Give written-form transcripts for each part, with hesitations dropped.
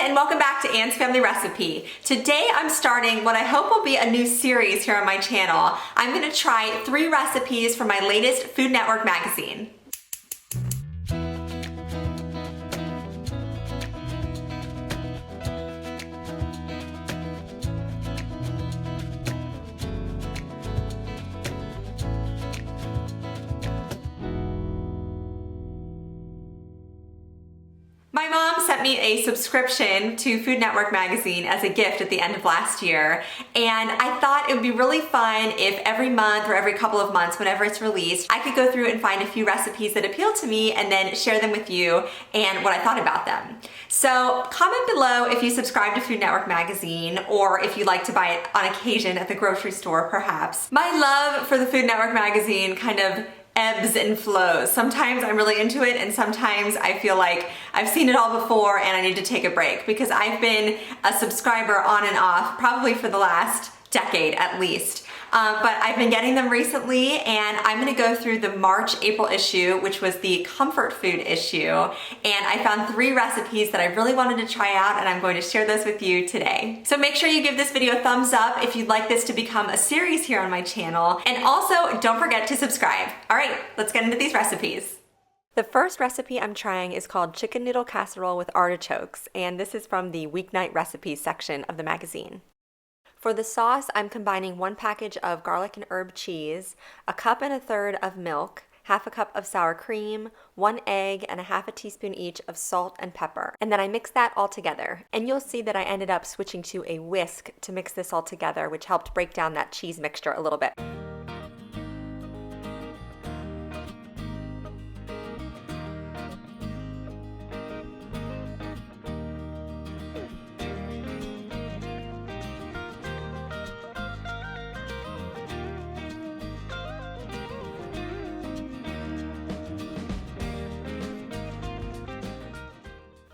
and welcome back to Anne's Family Recipe. Today I'm starting what I hope will be a new series here on my channel. I'm going to try 3 recipes from my latest Food Network magazine. My mom sent me a subscription to Food Network magazine as a gift at the end of last year, and I thought it would be really fun if every month or every couple of months, whenever it's released, I could go through and find a few recipes that appeal to me and then share them with you and what I thought about them. So comment below if you subscribe to Food Network magazine or if you like to buy it on occasion at the grocery store perhaps. My love for the Food Network magazine kind of ebbs and flows. Sometimes I'm really into it and sometimes I feel like I've seen it all before and I need to take a break because I've been a subscriber on and off probably for the last decade at least. But I've been getting them recently and I'm gonna go through the March-April issue, which was the comfort food issue, and I found 3 recipes that I really wanted to try out and I'm going to share those with you today. So make sure you give this video a thumbs up if you'd like this to become a series here on my channel, and also don't forget to subscribe. All right, let's get into these recipes. The first recipe I'm trying is called chicken noodle casserole with artichokes, and this is from the weeknight recipes section of the magazine. For the sauce, I'm combining 1 package of garlic and herb cheese, 1 1/3 cups of milk, 1/2 cup of sour cream, 1 egg, and 1/2 teaspoon each of salt and pepper. And then I mix that all together. And you'll see that I ended up switching to a whisk to mix this all together, which helped break down that cheese mixture a little bit.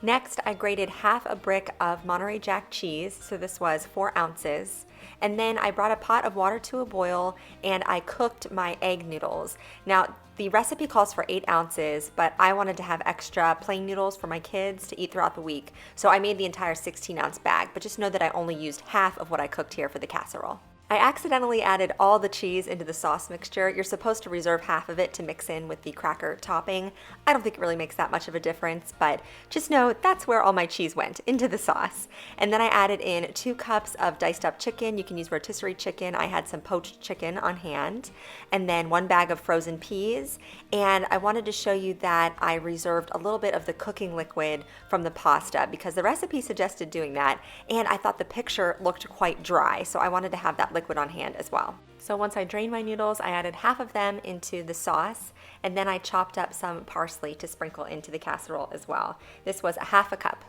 Next, I grated 1/2 brick of Monterey Jack cheese, so this was 4 ounces. And then I brought a pot of water to a boil and I cooked my egg noodles. Now, the recipe calls for 8 ounces, but I wanted to have extra plain noodles for my kids to eat throughout the week. So I made the entire 16-ounce bag, but just know that I only used half of what I cooked here for the casserole. I accidentally added all the cheese into the sauce mixture. You're supposed to reserve half of it to mix in with the cracker topping. I don't think it really makes that much of a difference, but just know that's where all my cheese went, into the sauce. And then I added in 2 cups of diced up chicken. You can use rotisserie chicken. I had some poached chicken on hand. And then 1 bag of frozen peas. And I wanted to show you that I reserved a little bit of the cooking liquid from the pasta because the recipe suggested doing that. And I thought the picture looked quite dry, so I wanted to have that liquid on hand as well. So once I drained my noodles, I added half of them into the sauce, and then I chopped up some parsley to sprinkle into the casserole as well. This was 1/2 cup.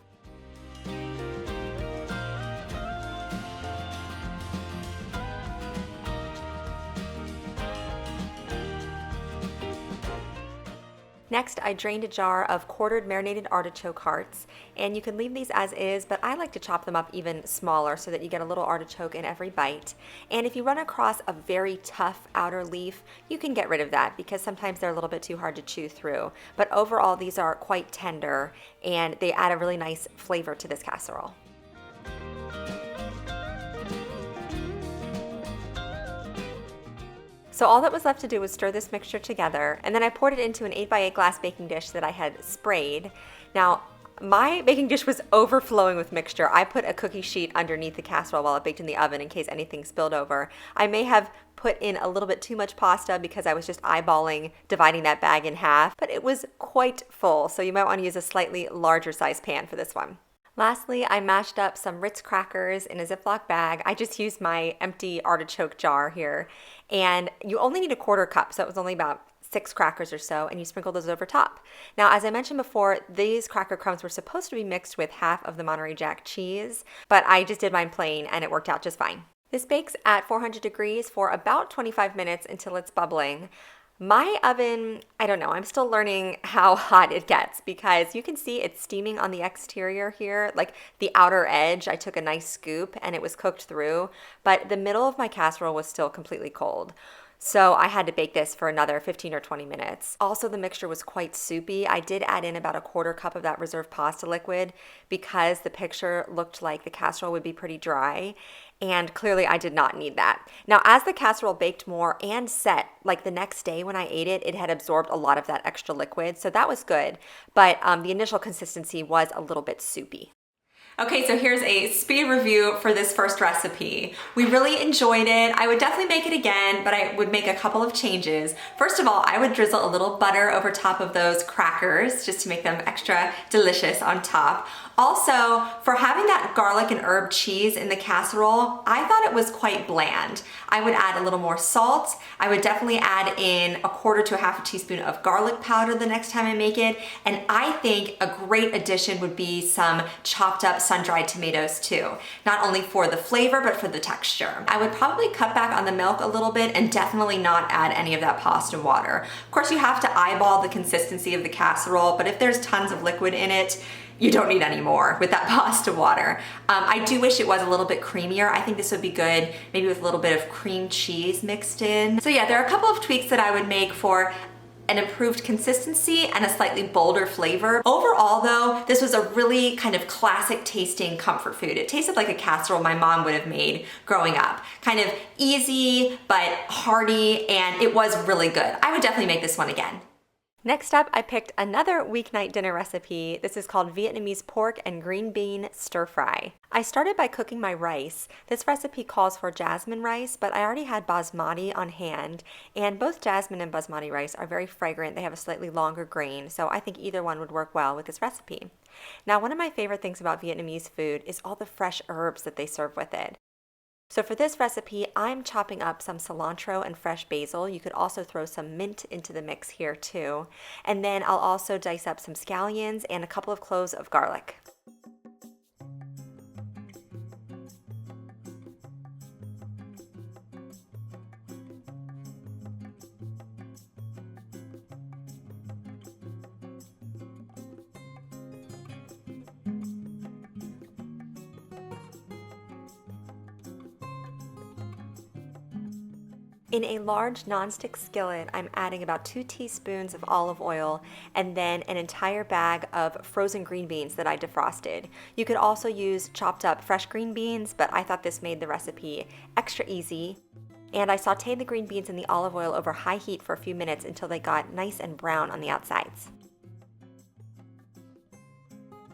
Next, I drained a jar of quartered marinated artichoke hearts, and you can leave these as is, but I like to chop them up even smaller so that you get a little artichoke in every bite. And if you run across a very tough outer leaf, you can get rid of that because sometimes they're a little bit too hard to chew through. But overall, these are quite tender and they add a really nice flavor to this casserole. So all that was left to do was stir this mixture together, and then I poured it into an 8x8 glass baking dish that I had sprayed. Now, my baking dish was overflowing with mixture. I put a cookie sheet underneath the casserole while it baked in the oven in case anything spilled over. I may have put in a little bit too much pasta because I was just eyeballing dividing that bag in half, but it was quite full, so you might want to use a slightly larger size pan for this one. Lastly, I mashed up some Ritz crackers in a Ziploc bag. I just used my empty artichoke jar here, and you only need 1/4 cup, so it was only about 6 crackers or so, and you sprinkle those over top. Now, as I mentioned before, these cracker crumbs were supposed to be mixed with half of the Monterey Jack cheese, but I just did mine plain and it worked out just fine. This bakes at 400 degrees for about 25 minutes until it's bubbling. My oven, I don't know, I'm still learning how hot it gets because you can see it's steaming on the exterior here, like the outer edge. I took a nice scoop and it was cooked through, but the middle of my casserole was still completely cold. So I had to bake this for another 15 or 20 minutes. Also, the mixture was quite soupy. I did add in about a quarter cup of that reserved pasta liquid because the picture looked like the casserole would be pretty dry. And clearly I did not need that. Now, as the casserole baked more and set, like the next day when I ate it, it had absorbed a lot of that extra liquid. So that was good. But the initial consistency was a little bit soupy. Okay, so here's a speed review for this first recipe. We really enjoyed it. I would definitely make it again, but I would make a couple of changes. First of all, I would drizzle a little butter over top of those crackers just to make them extra delicious on top. Also, for having that garlic and herb cheese in the casserole, I thought it was quite bland. I would add a little more salt. I would definitely add in a quarter to a half a teaspoon of garlic powder the next time I make it. And I think a great addition would be some chopped up sun-dried tomatoes too. Not only for the flavor, but for the texture. I would probably cut back on the milk a little bit and definitely not add any of that pasta water. Of course, you have to eyeball the consistency of the casserole, but if there's tons of liquid in it, you don't need any more with that pasta water. I do wish it was a little bit creamier. I think this would be good maybe with a little bit of cream cheese mixed in. So yeah, there are a couple of tweaks that I would make for an improved consistency and a slightly bolder flavor. Overall though, this was a really kind of classic tasting comfort food. It tasted like a casserole my mom would have made growing up. Kind of easy, but hearty, and it was really good. I would definitely make this one again. Next up, I picked another weeknight dinner recipe. This is called Vietnamese pork and green bean stir fry. I started by cooking my rice. This recipe calls for jasmine rice, but I already had basmati on hand, and both jasmine and basmati rice are very fragrant. They have a slightly longer grain, so I think either one would work well with this recipe. Now, one of my favorite things about Vietnamese food is all the fresh herbs that they serve with it. So for this recipe, I'm chopping up some cilantro and fresh basil. You could also throw some mint into the mix here too. And then I'll also dice up some scallions and a couple of cloves of garlic. In a large nonstick skillet, I'm adding about 2 teaspoons of olive oil and then an entire bag of frozen green beans that I defrosted. You could also use chopped up fresh green beans, but I thought this made the recipe extra easy. And I sauteed the green beans in the olive oil over high heat for a few minutes until they got nice and brown on the outsides.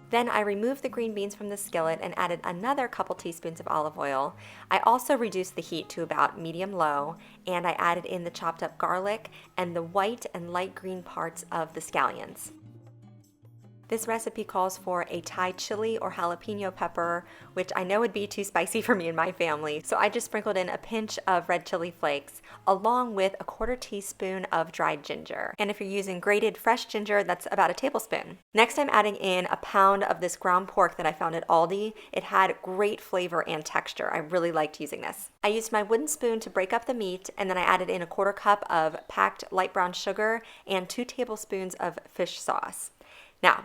Then I removed the green beans from the skillet and added another couple teaspoons of olive oil. I also reduced the heat to about medium-low, and I added in the chopped up garlic and the white and light green parts of the scallions. This recipe calls for a Thai chili or jalapeno pepper, which I know would be too spicy for me and my family, so I just sprinkled in a pinch of red chili flakes, along with a quarter teaspoon of dried ginger. And if you're using grated fresh ginger, that's about a tablespoon. Next, I'm adding in a pound of this ground pork that I found at Aldi. It had great flavor and texture. I really liked using this. I used my wooden spoon to break up the meat, and then I added in a quarter cup of packed light brown sugar and 2 tablespoons of fish sauce. Now,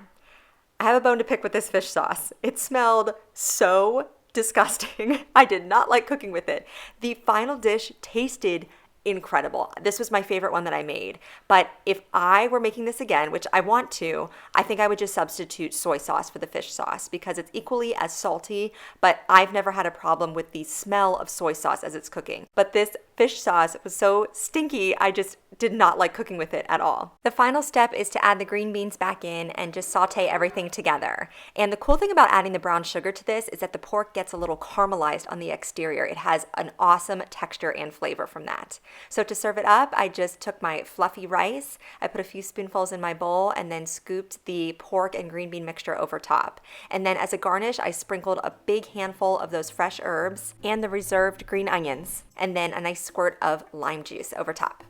I have a bone to pick with this fish sauce. It smelled so disgusting. I did not like cooking with it. The final dish tasted incredible. This was my favorite one that I made. But if I were making this again, which I want to, I think I would just substitute soy sauce for the fish sauce because it's equally as salty, but I've never had a problem with the smell of soy sauce as it's cooking. But this fish sauce was so stinky, I just did not like cooking with it at all. The final step is to add the green beans back in and just saute everything together. And the cool thing about adding the brown sugar to this is that the pork gets a little caramelized on the exterior. It has an awesome texture and flavor from that. So to serve it up, I just took my fluffy rice, I put a few spoonfuls in my bowl, and then scooped the pork and green bean mixture over top. And then as a garnish, I sprinkled a big handful of those fresh herbs and the reserved green onions, and then a nice squirt of lime juice over top.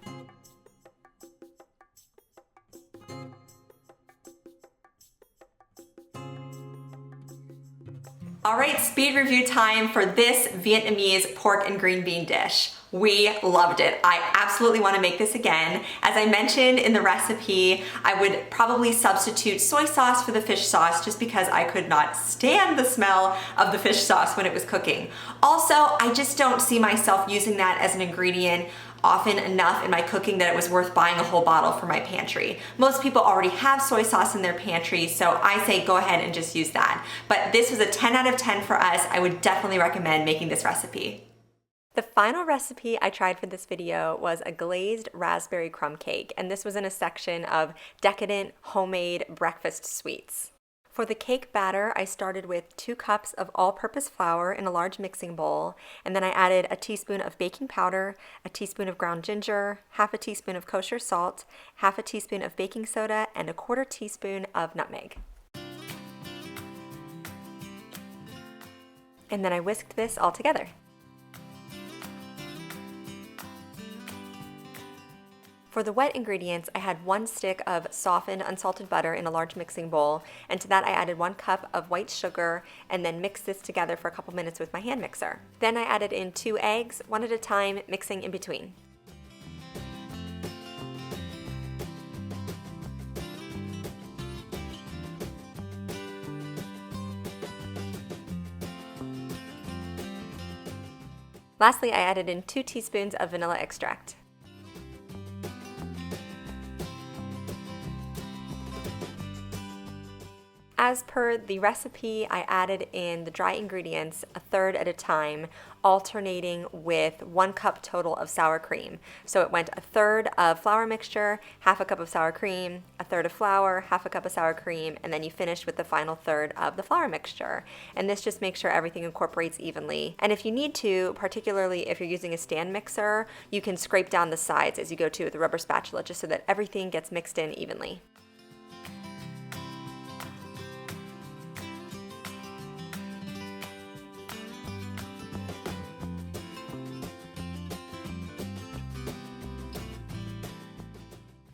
All right, speed review time for this Vietnamese pork and green bean dish. We loved it. I absolutely want to make this again. As I mentioned in the recipe, I would probably substitute soy sauce for the fish sauce just because I could not stand the smell of the fish sauce when it was cooking. Also, I just don't see myself using that as an ingredient often enough in my cooking that it was worth buying a whole bottle for my pantry. Most people already have soy sauce in their pantry, so I say go ahead and just use that. But this was a 10 out of 10 for us. I would definitely recommend making this recipe. The final recipe I tried for this video was a glazed raspberry crumb cake, and this was in a section of decadent homemade breakfast sweets. For the cake batter, I started with 2 cups of all-purpose flour in a large mixing bowl, and then I added a teaspoon of baking powder, a teaspoon of ground ginger, half a teaspoon of kosher salt, half a teaspoon of baking soda, and a 1/4 teaspoon of nutmeg. And then I whisked this all together. For the wet ingredients, I had 1 stick of softened unsalted butter in a large mixing bowl, and to that I added 1 cup of white sugar and then mixed this together for a couple minutes with my hand mixer. Then I added in 2 eggs, 1 at a time, mixing in between. Lastly, I added in 2 teaspoons of vanilla extract. As per the recipe, I added in the dry ingredients 1/3 at a time, alternating with 1 cup total of sour cream. So it went 1/3 of flour mixture, half a cup of sour cream, 1/3 of flour, half a cup of sour cream, and then you finish with the final 1/3 of the flour mixture. And this just makes sure everything incorporates evenly. And if you need to, particularly if you're using a stand mixer, you can scrape down the sides as you go to with a rubber spatula just so that everything gets mixed in evenly.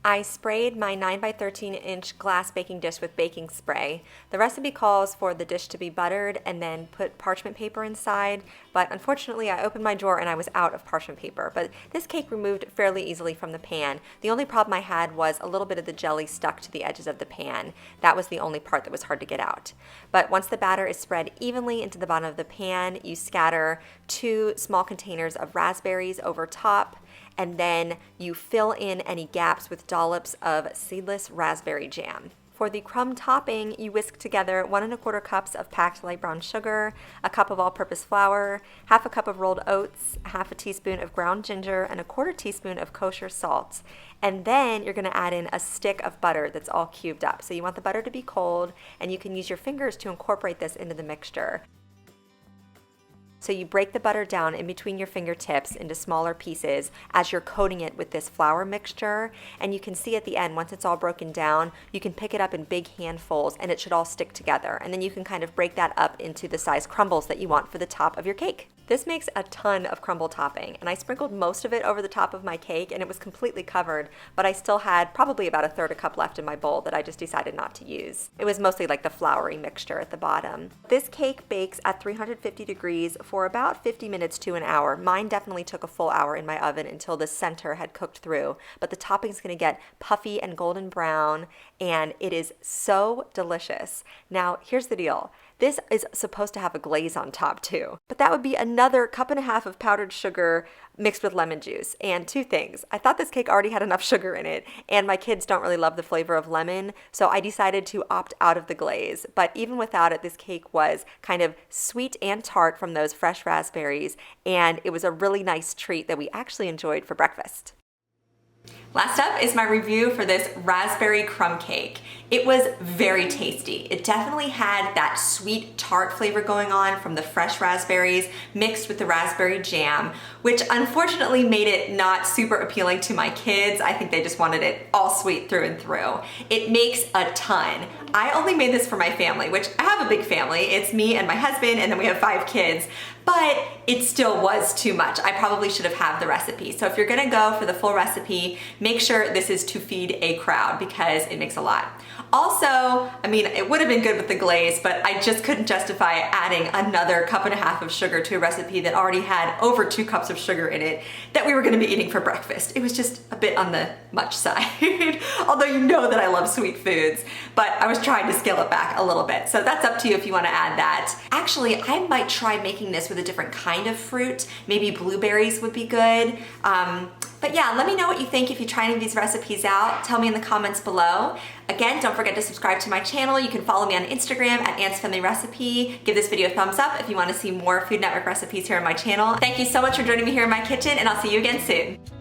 I sprayed my 9 by 13 inch glass baking dish with baking spray. The recipe calls for the dish to be buttered and then put parchment paper inside, but unfortunately I opened my drawer and I was out of parchment paper. But this cake removed fairly easily from the pan. The only problem I had was a little bit of the jelly stuck to the edges of the pan. That was the only part that was hard to get out. But once the batter is spread evenly into the bottom of the pan, you scatter 2 small containers of raspberries over top, and then you fill in any gaps with dollops of seedless raspberry jam. For the crumb topping, you whisk together 1 1/4 cups of packed light brown sugar, a cup of all-purpose flour, half a cup of rolled oats, half a teaspoon of ground ginger, and a 1/4 teaspoon of kosher salt. And then you're going to add in a stick of butter that's all cubed up. So you want the butter to be cold, and you can use your fingers to incorporate this into the mixture. So you break the butter down in between your fingertips into smaller pieces as you're coating it with this flour mixture. And you can see at the end, once it's all broken down, you can pick it up in big handfuls and it should all stick together. And then you can kind of break that up into the size crumbles that you want for the top of your cake. This makes a ton of crumble topping, and I sprinkled most of it over the top of my cake and it was completely covered, but I still had probably about 1/3 cup left in my bowl that I just decided not to use. It was mostly like the floury mixture at the bottom. This cake bakes at 350 degrees for about 50 minutes to an hour. Mine definitely took a full hour in my oven until the center had cooked through, but the topping's gonna get puffy and golden brown, and it is so delicious. Now, here's the deal. This is supposed to have a glaze on top too, but that would be another 1.5 cups of powdered sugar mixed with lemon juice. And 2 things. I thought this cake already had enough sugar in it, and my kids don't really love the flavor of lemon, so I decided to opt out of the glaze. But even without it, this cake was kind of sweet and tart from those fresh raspberries, and it was a really nice treat that we actually enjoyed for breakfast. Last up is my review for this raspberry crumb cake. It was very tasty. It definitely had that sweet tart flavor going on from the fresh raspberries mixed with the raspberry jam, which unfortunately made it not super appealing to my kids. I think they just wanted it all sweet through and through. It makes a ton. I only made this for my family, which I have a big family. It's me and my husband, and then we have 5 kids, but it still was too much. I probably should have had the recipe. So if you're gonna go for the full recipe, make sure this is to feed a crowd because it makes a lot. Also, I mean, it would have been good with the glaze, but I just couldn't justify adding another 1.5 cups of sugar to a recipe that already had over 2 cups of sugar in it that we were gonna be eating for breakfast. It was just a bit on the much side, although you know that I love sweet foods, but I was trying to scale it back a little bit. So that's up to you if you wanna add that. Actually, I might try making this with a different kind of fruit. Maybe blueberries would be good. But yeah, let me know what you think if you try any of these recipes out. Tell me in the comments below. Again, don't forget to subscribe to my channel. You can follow me on Instagram at Aunt's Family Recipe. Give this video a thumbs up if you want to see more Food Network recipes here on my channel. Thank you so much for joining me here in my kitchen, and I'll see you again soon.